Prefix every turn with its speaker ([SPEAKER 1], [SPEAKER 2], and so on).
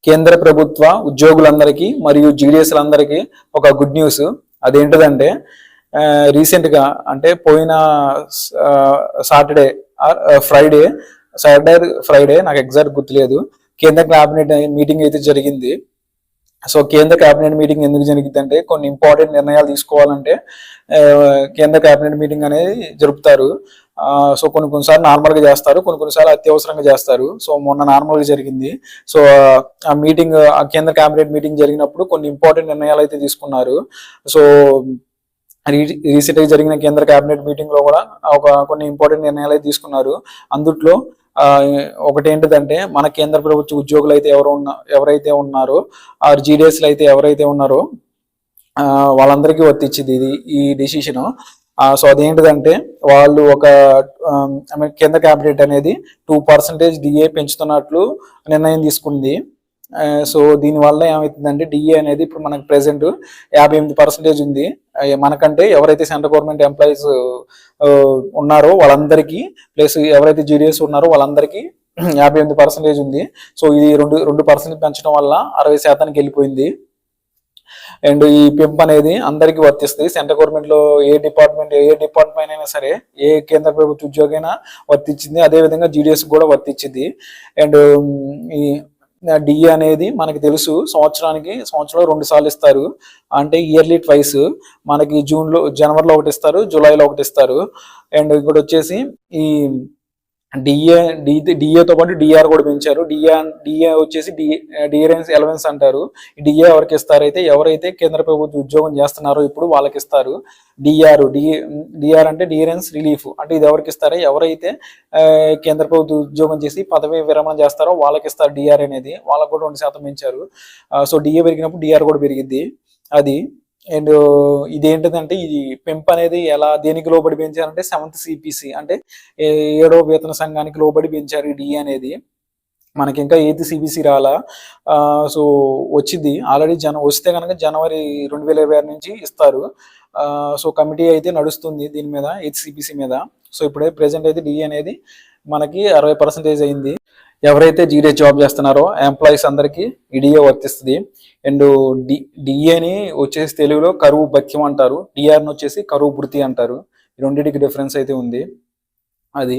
[SPEAKER 1] కేంద్ర ప్రభుత్వ ఉద్యోగులందరికీ మరియు జీడీఎస్లందరికీ ఒక గుడ్ న్యూస్. అదేంటిదంటే రీసెంట్గా అంటే పోయిన సాటర్డే ఫ్రైడే నాకు ఎగ్జాక్ట్ గుర్తులేదు, కేంద్ర కేబినెట్ మీటింగ్ అయితే జరిగింది. సో కేంద్ర కేబినెట్ మీటింగ్ ఎందుకు జరిగింది అంటే కొన్ని ఇంపార్టెంట్ నిర్ణయాలు తీసుకోవాలంటే కేంద్ర కేబినెట్ మీటింగ్ అనేది జరుపుతారు. సో కొన్నిసార్లు నార్మల్గా చేస్తారు, కొన్నిసార్లు అత్యవసరంగా చేస్తారు. సో మొన్న నార్మల్గా జరిగింది. సో ఆ మీటింగ్, ఆ కేంద్ర కేబినెట్ మీటింగ్ జరిగినప్పుడు కొన్ని ఇంపార్టెంట్ నిర్ణయాలు అయితే తీసుకున్నారు. సో రీసెంట్గా జరిగిన కేంద్ర కేబినెట్ మీటింగ్ లో కూడా కొన్ని ఇంపార్టెంట్ నిర్ణయాలు అయితే తీసుకున్నారు. అందుట్లో ఒకటి ఏంటిదంటే మన కేంద్ర ప్రభుత్వ ఉద్యోగులు అయితే ఎవరైతే ఉన్నారో ఆ జీడీఎస్లు అయితే ఎవరైతే ఉన్నారో వాళ్ళందరికీ వర్తించింది ఈ డెసిషన్. సో అదేంటిదంటే వాళ్ళు కేంద్ర కేబినెట్ అనేది 2% డిఏ పెంచుతున్నట్లు నిర్ణయం తీసుకుంది. సో దీనివల్ల ఏమవుతుందంటే డిఏ అనేది ఇప్పుడు మనకు ప్రెసెంట్ 58% ఉంది. మనకంటే ఎవరైతే సెంట్రల్ గవర్నమెంట్ ఎంప్లాయీస్ ఉన్నారో వాళ్ళందరికీ ప్లస్ ఎవరైతే జీడీఎస్ ఉన్నారో వాళ్ళందరికీ 58% ఉంది. సో ఇది 2% పెంచడం వల్ల 60% వెళ్ళిపోయింది. అండ్ ఈ పెంపు అనేది అందరికీ వర్తిస్తుంది. సెంట్రల్ గవర్నమెంట్ లో ఏ డిపార్ట్మెంట్ అయినా సరే, ఏ కేంద్ర ప్రభుత్వ ఉద్యోగి అయినా వర్తించింది. అదేవిధంగా జీడీఎస్ కూడా వర్తించింది. అండ్ ఈ డిఏ అనేది మనకి తెలుసు సంవత్సరంలో 2 సార్లు ఇస్తారు. అంటే ఇయర్లీ ట్వైస్. మనకి జనవరిలో ఒకటి ఇస్తారు, జూలైలో ఒకటి ఇస్తారు. అండ్ ఇక్కడ వచ్చేసి ఈ డిఏతో పాటు డిఆర్ కూడా పెంచారు. డిఏ వచ్చేసి అలవెన్స్ అంటారు. ఈ డిఏ ఎవరికి ఇస్తారు అయితే ఎవరైతే కేంద్ర ప్రభుత్వ ఉద్యోగం చేస్తున్నారో ఇప్పుడు వాళ్ళకి ఇస్తారు. డిఆర్ అంటే డిఆర్ఎన్స్ రిలీఫ్. అంటే ఇది ఎవరికి ఇస్తారో ఎవరైతే కేంద్ర ప్రభుత్వ ఉద్యోగం చేసి పదవి విరమణ చేస్తారో వాళ్ళకి ఇస్తారు డిఆర్ అనేది. వాళ్ళకు కూడా 2% పెంచారు. సో డిఏ పెరిగినప్పుడు డిఆర్ కూడా పెరిగిద్ది అది. అండ్ ఇదేంటిదంటే ఇది పెంపు అనేది దేనికి లోబడి పెంచారంటే 7th CPC అంటే 7వ వేతన సంఘానికి లోబడి పెంచారు ఈ డిఏ అనేది. మనకి ఇంకా 8th CPC రాలా. సో వచ్చింది ఆల్రెడీ. వస్తే కనుక జనవరి 2026 నుంచి ఇస్తారు. సో కమిటీ అయితే నడుస్తుంది దీని మీద, 8th CPC మీద. సో ఇప్పుడే ప్రెసెంట్ అయితే డిఏ అనేది మనకి 60% అయింది. ఎవరైతే జీడీఎస్ జాబ్ చేస్తున్నారో ఎంప్లాయీస్ అందరికీ ఈ డిఏ వర్తిస్తుంది. అండ్ డిఏని వచ్చేసి తెలుగులో కరువు భత్యం అంటారు, డిఆర్ని వచ్చేసి కరువు భృతి అంటారు. ఈ రెండింటికి డిఫరెన్స్ అయితే ఉంది అది.